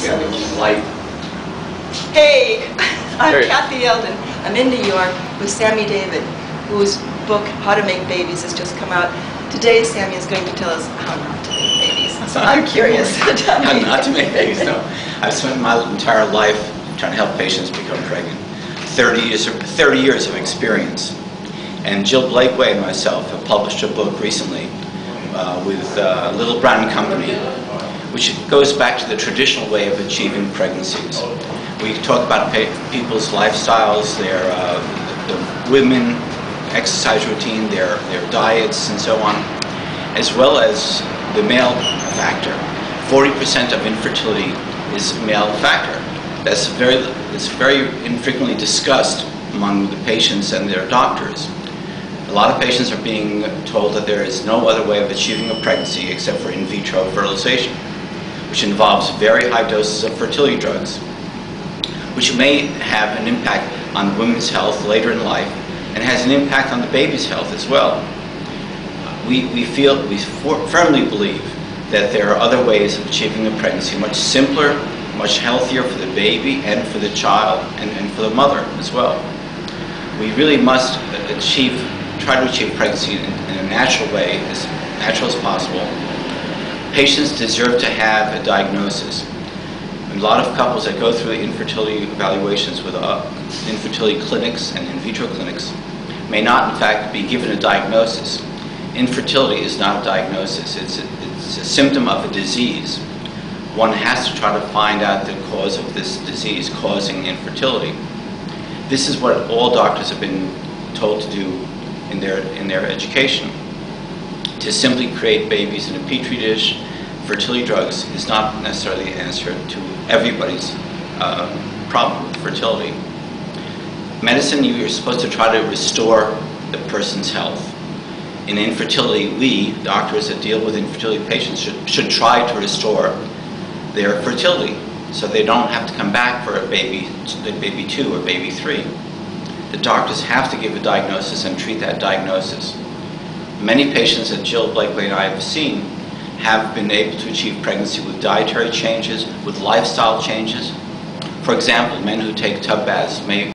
We have a light. Hey, I'm Kathy Eldon. I'm in New York with Sami David, whose book, How to Make Babies, has just come out. Today, Sami is going to tell us how not to make babies. So I'm curious. Tell me. How not to make babies, no. I've spent my entire life trying to help patients become pregnant. 30 years of experience. And Jill Blakeway and myself have published a book recently with Little Brown Company, which goes back to the traditional way of achieving pregnancies. We talk about people's lifestyles, the women exercise routine, their diets, and so on, as well as the male factor. 40% of infertility is male factor. That's very infrequently discussed among the patients and their doctors. A lot of patients are being told that there is no other way of achieving a pregnancy except for in vitro fertilization, which involves very high doses of fertility drugs, which may have an impact on women's health later in life and has an impact on the baby's health as well. We firmly believe that there are other ways of achieving a pregnancy, much simpler, much healthier for the baby and for the child and for the mother as well. We really must try to achieve pregnancy in a natural way, as natural as possible. Patients deserve to have a diagnosis. A lot of couples that go through the infertility evaluations with infertility clinics and in vitro clinics may not, in fact, be given a diagnosis. Infertility is not a diagnosis. It's a symptom of a disease. One has to try to find out the cause of this disease causing infertility. This is what all doctors have been told to do in their education. To simply create babies in a petri dish, fertility drugs is not necessarily the answer to everybody's problem with fertility. Medicine, you're supposed to try to restore the person's health. In infertility, we, doctors that deal with infertility patients, should try to restore their fertility so they don't have to come back for a baby 2 or baby 3. The doctors have to give a diagnosis and treat that diagnosis. Many patients that Jill Blakeway and I have seen have been able to achieve pregnancy with dietary changes, with lifestyle changes. For example, men who take tub baths may